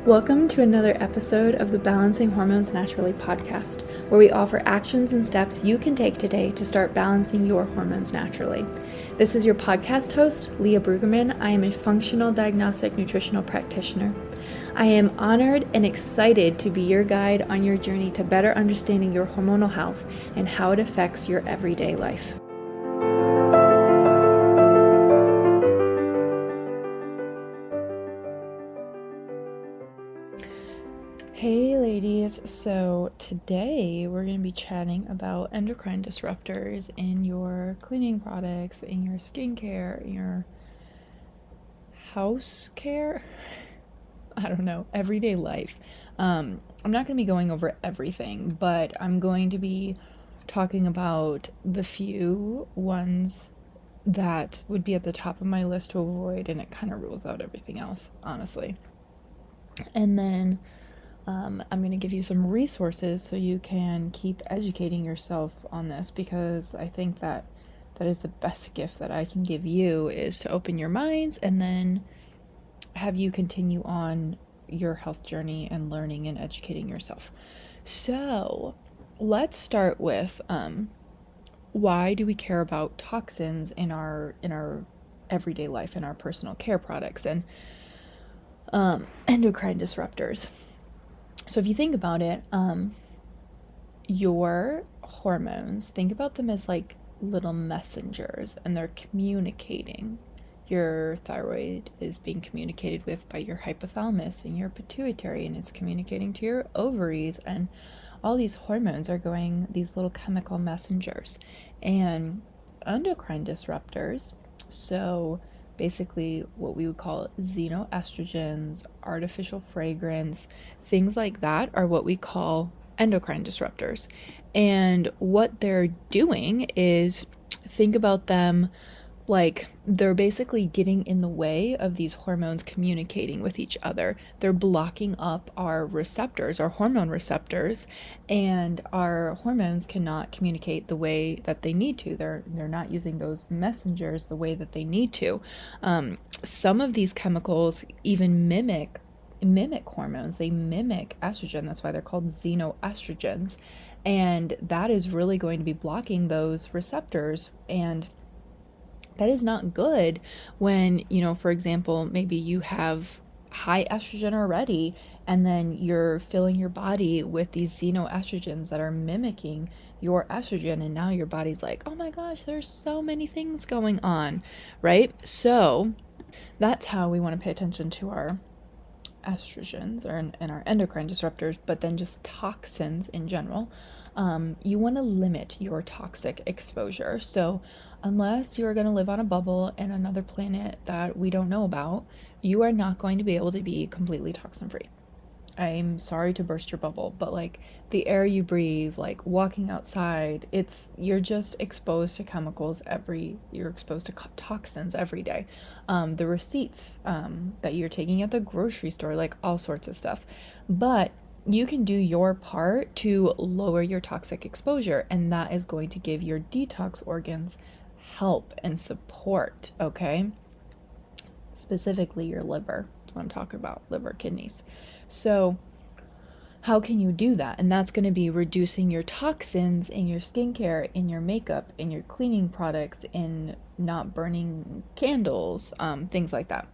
Welcome to another episode of the Balancing Hormones Naturally podcast, where we offer actions and steps you can take today to start balancing your hormones naturally. This is your podcast host, Leah Brueggemann. I am a functional diagnostic nutritional practitioner. I am honored and excited to be your guide on your journey to better understanding your hormonal health and how it affects your everyday life. Hey ladies, so today we're going to be chatting about endocrine disruptors in your cleaning products, in your skincare, in your house care, I don't know, everyday life. I'm not going to be going over everything, but I'm going to be talking about the few ones that would be at the top of my list to avoid, and it kind of rules out everything else, honestly. And then I'm going to give you some resources so you can keep educating yourself on this, because I think that is the best gift that I can give you, is to open your minds and then have you continue on your health journey and learning and educating yourself. So let's start with why do we care about toxins in our everyday life, in our personal care products, and endocrine disruptors. So if you think about it, your hormones, think about them as like little messengers, and they're communicating. Your thyroid is being communicated with by your hypothalamus and your pituitary, and it's communicating to your ovaries, and all these hormones are going, these little chemical messengers. And endocrine disruptors, so basically what we would call xenoestrogens, artificial fragrance, things like that are what we call endocrine disruptors. And what they're doing is, think about them like they're basically getting in the way of these hormones communicating with each other. They're blocking up our receptors, our hormone receptors, and our hormones cannot communicate the way that they need to. They're not using those messengers the way that they need to. Some of these chemicals even mimic hormones. They mimic estrogen. That's why they're called xenoestrogens. And that is really going to be blocking those receptors, and that is not good when, for example, maybe you have high estrogen already, and then you're filling your body with these xenoestrogens that are mimicking your estrogen, and now your body's like, oh my gosh, there's so many things going on, right? So that's how we want to pay attention to our estrogens and our endocrine disruptors, but then just toxins in general. You want to limit your toxic exposure. So unless you're going to live on a bubble in another planet that we don't know about, you are not going to be able to be completely toxin free. I'm sorry to burst your bubble, but like the air you breathe, like walking outside, you're just exposed to chemicals you're exposed to toxins every day. The receipts that you're taking at the grocery store, like all sorts of stuff. But you can do your part to lower your toxic exposure, and that is going to give your detox organs help and support, okay? Specifically your liver. That's what I'm talking about, liver, kidneys. So how can you do that? And that's going to be reducing your toxins in your skincare, in your makeup, in your cleaning products, in not burning candles, things like that.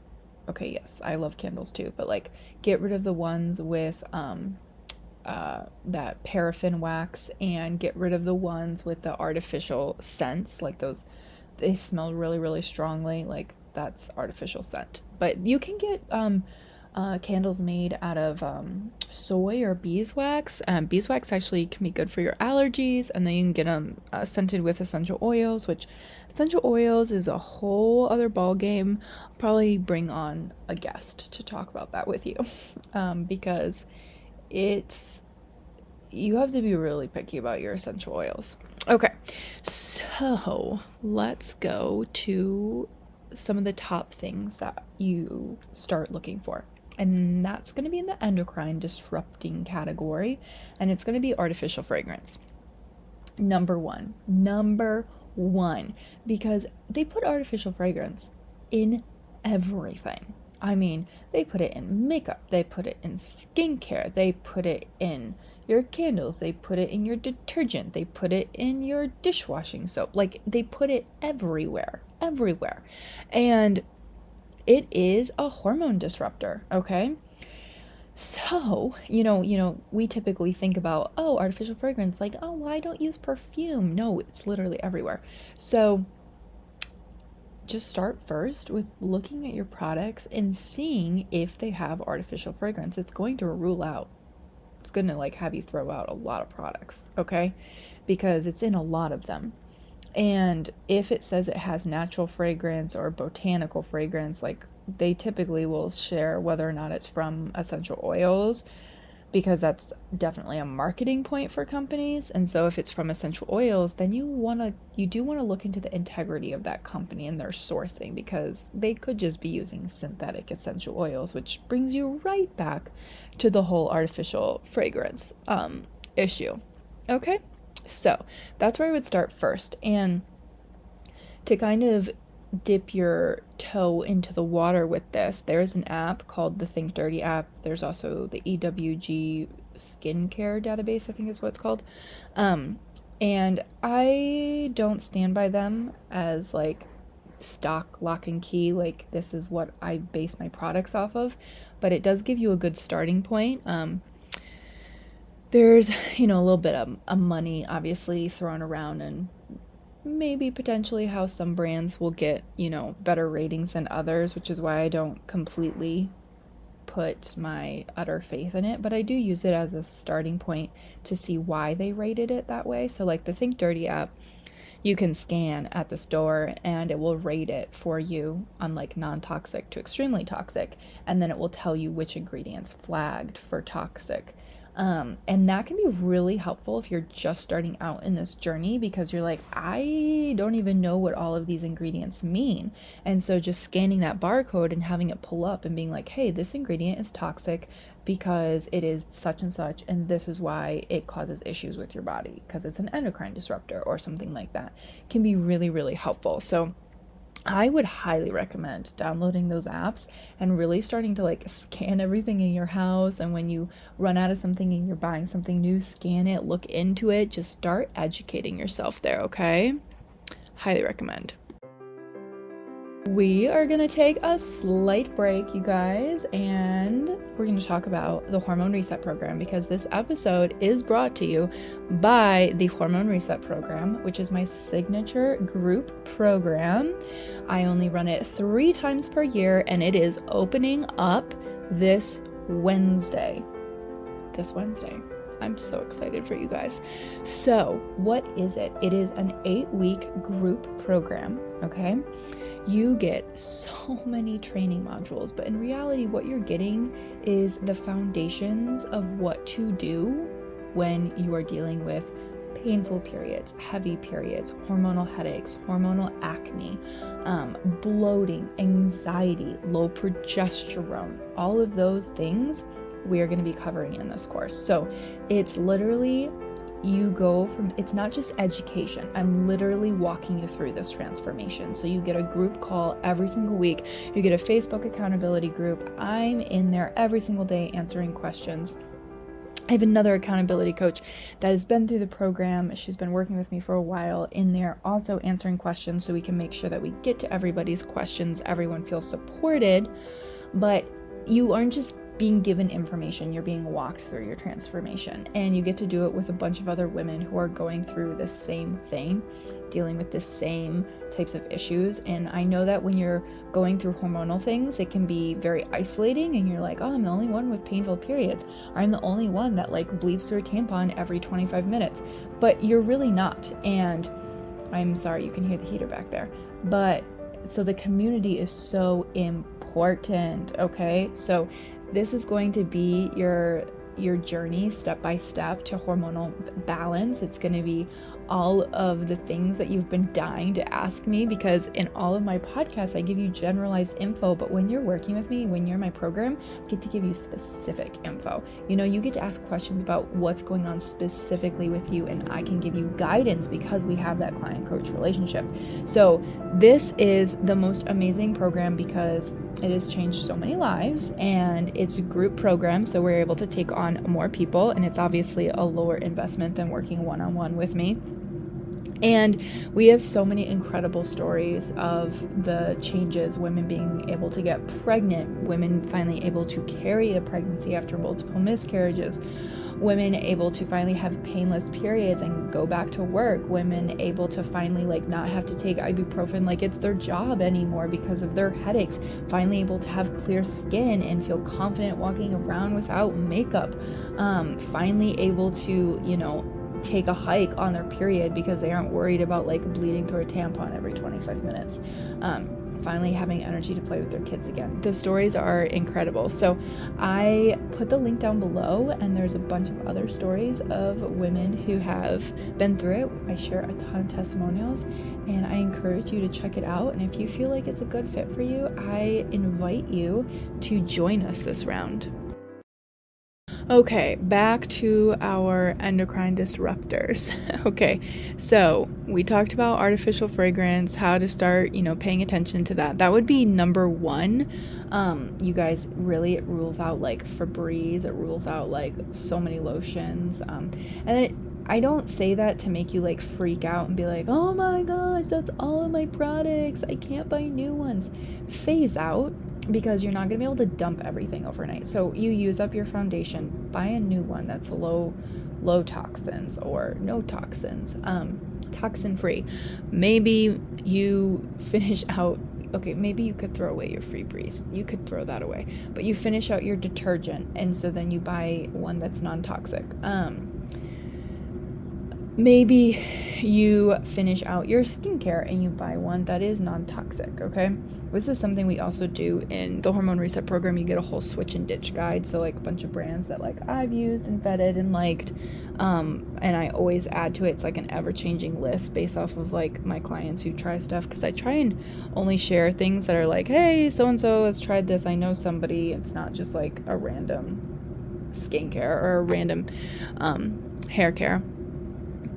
Okay, yes, I love candles too, but like get rid of the ones with that paraffin wax, and get rid of the ones with the artificial scents, like those, they smell really, really strongly, like that's artificial scent. But you can get candles made out of soy or beeswax. Beeswax actually can be good for your allergies, and then you can get them scented with essential oils, which essential oils is a whole other ball game. I'll probably bring on a guest to talk about that with you, because you have to be really picky about your essential oils. Okay, so let's go to some of the top things that you start looking for. And that's going to be in the endocrine disrupting category, and it's going to be artificial fragrance. Number one, because they put artificial fragrance in everything. I mean, they put it in makeup, they put it in skincare, they put it in your candles, they put it in your detergent, they put it in your dishwashing soap. Like, they put it everywhere, everywhere. And it is a hormone disruptor, okay? So, we typically think about, oh, artificial fragrance, like, oh, well, I don't use perfume. No, it's literally everywhere. So, just start first with looking at your products and seeing if they have artificial fragrance. It's going to rule out, it's going to like have you throw out a lot of products, okay? Because it's in a lot of them. And if it says it has natural fragrance or botanical fragrance, like they typically will share whether or not it's from essential oils, because that's definitely a marketing point for companies. And so if it's from essential oils, then you do want to look into the integrity of that company and their sourcing, because they could just be using synthetic essential oils, which brings you right back to the whole artificial fragrance issue. Okay? So that's where I would start first. And to kind of dip your toe into the water with this, there's an app called the Think Dirty app. There's also the EWG skincare database, I think is what it's called. And I don't stand by them as like stock lock and key, like this is what I base my products off of, but it does give you a good starting point. There's, a little bit of money obviously thrown around, and maybe potentially how some brands will get, better ratings than others, which is why I don't completely put my utter faith in it, but I do use it as a starting point to see why they rated it that way. So like the Think Dirty app, you can scan at the store and it will rate it for you on like non-toxic to extremely toxic, and then it will tell you which ingredients flagged for toxic. And that can be really helpful if you're just starting out in this journey, because you're like, I don't even know what all of these ingredients mean. And so just scanning that barcode and having it pull up and being like, hey, this ingredient is toxic because it is such and such, and this is why it causes issues with your body because it's an endocrine disruptor or something like that, can be really, really helpful. So I would highly recommend downloading those apps and really starting to like scan everything in your house. And when you run out of something and you're buying something new, scan it, look into it, just start educating yourself there, okay? Highly recommend. We are going to take a slight break, you guys, and we're going to talk about the Hormone Reset Program, because this episode is brought to you by the Hormone Reset Program, which is my signature group program. I only run it 3 times per year, and it is opening up this Wednesday. I'm so excited for you guys. So, what is it? It is an 8-week group program, okay? You get so many training modules, but in reality, what you're getting is the foundations of what to do when you are dealing with painful periods, heavy periods, hormonal headaches, hormonal acne, bloating, anxiety, low progesterone, all of those things we are going to be covering in this course. So it's literally, you go from, it's not just education, I'm literally walking you through this transformation. So you get a group call every single week, you get a Facebook accountability group, I'm in there every single day answering questions. I have another accountability coach that has been through the program. She's been working with me for a while in there, also answering questions so we can make sure that we get to everybody's questions, everyone feels supported. But you aren't just being given information, you're being walked through your transformation, and you get to do it with a bunch of other women who are going through the same thing, dealing with the same types of issues. And I know that when you're going through hormonal things, it can be very isolating, and you're like, oh, I'm the only one with painful periods, or I'm the only one that like bleeds through a tampon every 25 minutes, but you're really not. And I'm sorry, you can hear the heater back there, but so the community is so important, okay? So this is going to be your journey step by step to hormonal balance. It's going to be all of the things that you've been dying to ask me, because in all of my podcasts I give you generalized info, but when you're working with me, when you're in my program, I get to give you specific info. You get to ask questions about what's going on specifically with you, and I can give you guidance because we have that client coach relationship. So this is the most amazing program because it has changed so many lives, and it's a group program, so we're able to take on more people, and it's obviously a lower investment than working one-on-one with me. And we have so many incredible stories of the changes, women being able to get pregnant, women finally able to carry a pregnancy after multiple miscarriages, women able to finally have painless periods and go back to work, women able to finally not have to take ibuprofen like it's their job anymore because of their headaches, finally able to have clear skin and feel confident walking around without makeup, finally able to, take a hike on their period because they aren't worried about bleeding through a tampon every 25 minutes. Finally having energy to play with their kids again. The stories are incredible. So I put the link down below, and there's a bunch of other stories of women who have been through it. I share a ton of testimonials, and I encourage you to check it out. And if you feel like it's a good fit for you, I invite you to join us this round. Okay, back to our endocrine disruptors. Okay, so we talked about artificial fragrance, how to start, paying attention to that. That would be number one. You guys, really, it rules out Febreze, it rules out so many lotions. And then I don't say that to make you freak out and be like, oh my gosh, that's all of my products, I can't buy new ones. Phase out, because you're not going to be able to dump everything overnight. So you use up your foundation, buy a new one that's low toxins or no toxins, toxin free. Maybe you finish out, okay, maybe you could throw away your Febreze. You could throw that away, but you finish out your detergent, and so then you buy one that's non-toxic. Maybe you finish out your skincare and you buy one that is non-toxic, okay? This is something we also do in the Hormone Reset program. You get a whole switch and ditch guide, so a bunch of brands that I've used and vetted and liked, and I always add to it. It's an ever-changing list based off of my clients who try stuff, because I try and only share things that are hey, so-and-so has tried this, I know somebody. It's not just a random skincare or a random hair care.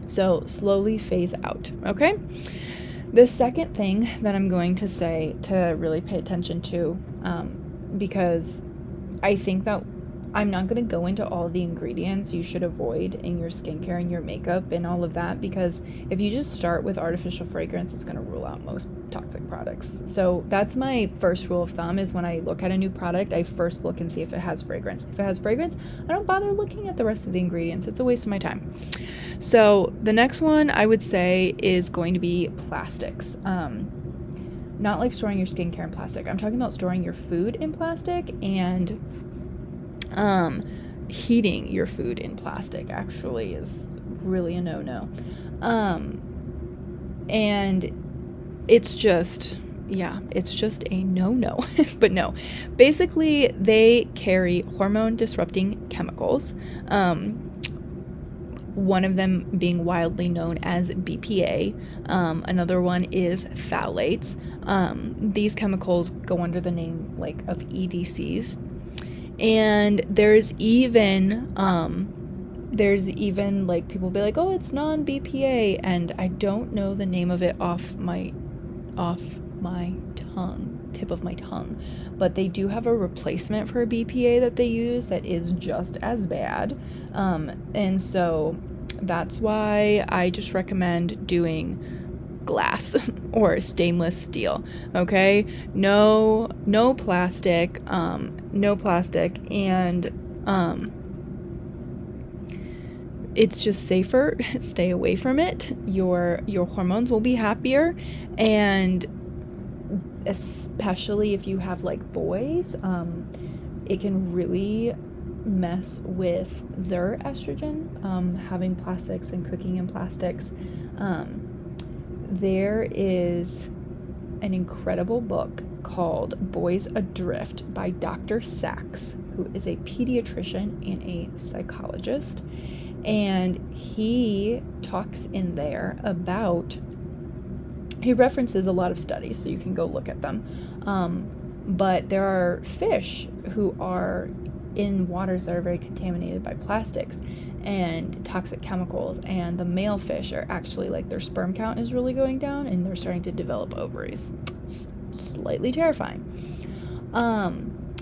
So slowly phase out, okay? The second thing that I'm going to say to really pay attention to, because I think that I'm not going to go into all the ingredients you should avoid in your skincare and your makeup and all of that, because if you just start with artificial fragrance, it's going to rule out most toxic products. So that's my first rule of thumb, is when I look at a new product, I first look and see if it has fragrance. If it has fragrance, I don't bother looking at the rest of the ingredients. It's a waste of my time. So the next one I would say is going to be plastics. Not storing your skincare in plastic. I'm talking about storing your food in plastic, and heating your food in plastic actually is really a no-no. And it's just a no-no. But no, basically they carry hormone disrupting chemicals, one of them being widely known as BPA. Another one is phthalates. These chemicals go under the name of EDCs. And there's even people be oh, it's non-BPA, and I don't know the name of it off my tip of my tongue, but they do have a replacement for BPA that they use that is just as bad, and so that's why I just recommend doing glass or stainless steel. Okay, no plastic, and it's just safer. Stay away from it. Your hormones will be happier, and especially if you have boys, it can really mess with their estrogen, having plastics and cooking in plastics. There is an incredible book called Boys Adrift by Dr. Sachs, who is a pediatrician and a psychologist. And he talks in there about, he references a lot of studies, so you can go look at them. But there are fish who are in waters that are very contaminated by plastics and toxic chemicals, and the male fish are actually, like, their sperm count is really going down and they're starting to develop ovaries. It's slightly terrifying.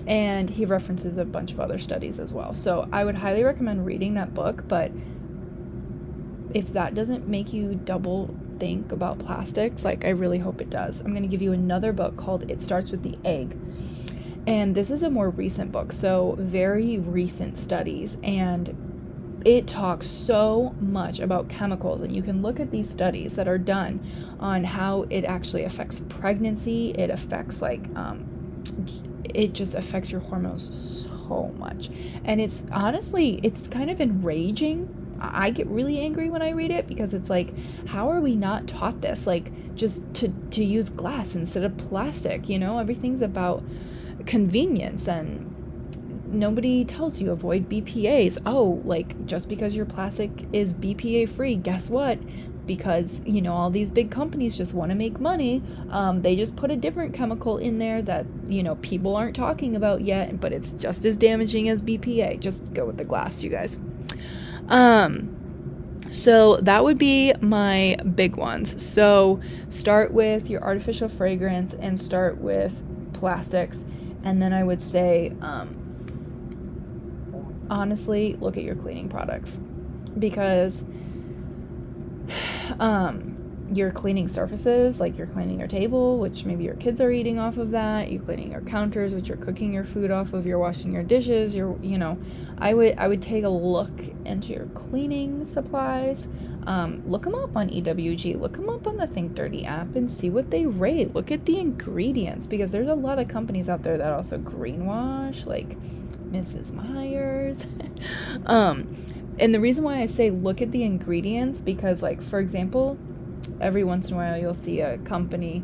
And he references a bunch of other studies as well. So I would highly recommend reading that book, but if that doesn't make you double think about plastics, like, I really hope it does. I'm going to give you another book called It Starts with the Egg. And this is a more recent book, so very recent studies, and it talks so much about chemicals, and you can look at these studies that are done on how it actually affects pregnancy. It affects, like, it just affects your hormones so much. And it's honestly, it's kind of enraging. I get really angry when I read it, because it's like, how are we not taught this? Like, just to use glass instead of plastic, everything's about convenience, and nobody tells you avoid BPAs. Oh, like, just because your plastic is BPA free, guess what? Because, all these big companies just want to make money. They just put a different chemical in there that, people aren't talking about yet, but it's just as damaging as BPA. Just go with the glass, you guys. So that would be my big ones. So start with your artificial fragrance and start with plastics. And then I would say, honestly, look at your cleaning products, because you're cleaning surfaces, like you're cleaning your table, which maybe your kids are eating off of that. You're cleaning your counters, which you're cooking your food off of. You're washing your dishes. I would take a look into your cleaning supplies. Look them up on EWG. Look them up on the Think Dirty app and see what they rate. Look at the ingredients, because there's a lot of companies out there that also greenwash, like Mrs. Myers. And the reason why I say look at the ingredients, because, like, for example, every once in a while you'll see a company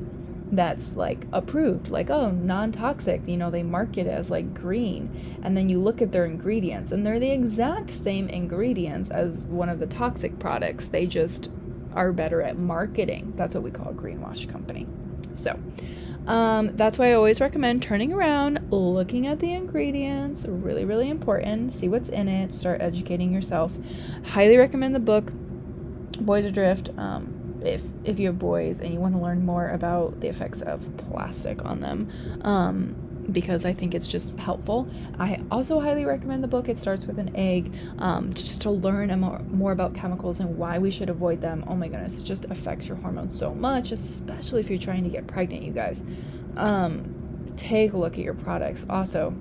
that's, like, approved, like, oh, non-toxic, they mark it as, like, green, and then you look at their ingredients and they're the exact same ingredients as one of the toxic products. They just are better at marketing. That's what we call a greenwash company. So that's why I always recommend turning around, looking at the ingredients. Really, really important. See what's in it. Start educating yourself. Highly recommend the book Boys Adrift. If you have boys and you want to learn more about the effects of plastic on them, because I think it's just helpful. I also highly recommend the book It Starts with an Egg, just to learn more about chemicals and why we should avoid them. Oh my goodness, it just affects your hormones so much, especially if you're trying to get pregnant, you guys. Take a look at your products. Also,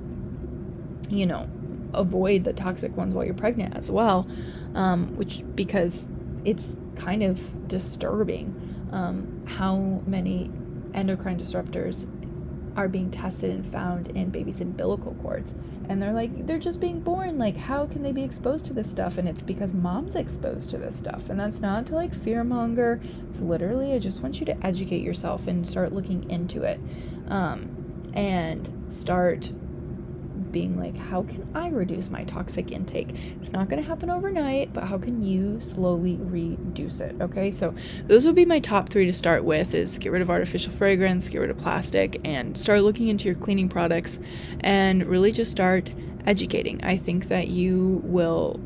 avoid the toxic ones while you're pregnant as well, because it's kind of disturbing how many endocrine disruptors are being tested and found in babies' umbilical cords. And they're just being born. Like, how can they be exposed to this stuff? And it's because mom's exposed to this stuff. And that's not to, like, fearmonger. It's literally, I just want you to educate yourself and start looking into it. And start being like, how can I reduce my toxic intake? It's not going to happen overnight, but how can you slowly reduce it? Okay, so those would be my top 3 to start with: is get rid of artificial fragrance, get rid of plastic, and start looking into your cleaning products, and really just start educating. I think that you will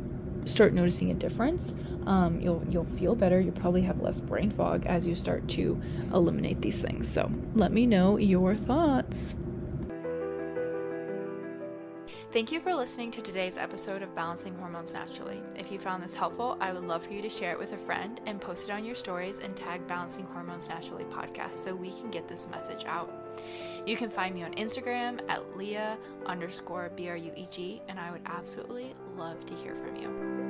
start noticing a difference. You'll feel better. You'll probably have less brain fog as you start to eliminate these things. So let me know your thoughts. Thank you for listening to today's episode of Balancing Hormones Naturally. If you found this helpful, I would love for you to share it with a friend and post it on your stories and tag Balancing Hormones Naturally podcast so we can get this message out. You can find me on Instagram at Leah_BRUEG, and I would absolutely love to hear from you.